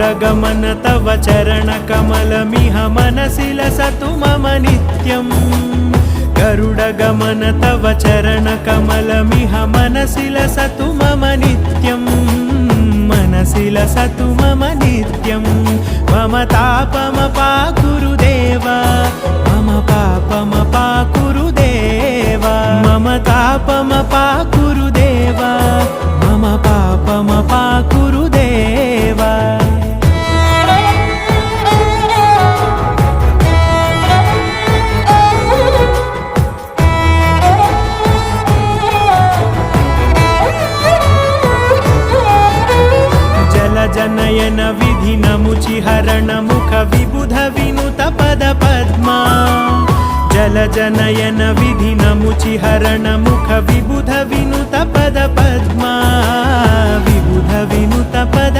गरुडगमन तव चरणकमलमिह मनसि लसतु मम नित्यम् गरुडगमन तव चरणकमलमिह मनसि लसतु मम नित्यम् मनसि लसतु मम नित्यं मम तापमपाकुरु देवा मम पापमपाकुरु देवा मम तापमपाकुरु देवा मम पापमपाकुरु देवा जनयन विधिन मुचिहरण मुख विबुध विनुत पद पद्मा जल जनयन विधिन मुचिहरण मुख विबुध विनुत पद पद्मा विबुध विनुत पद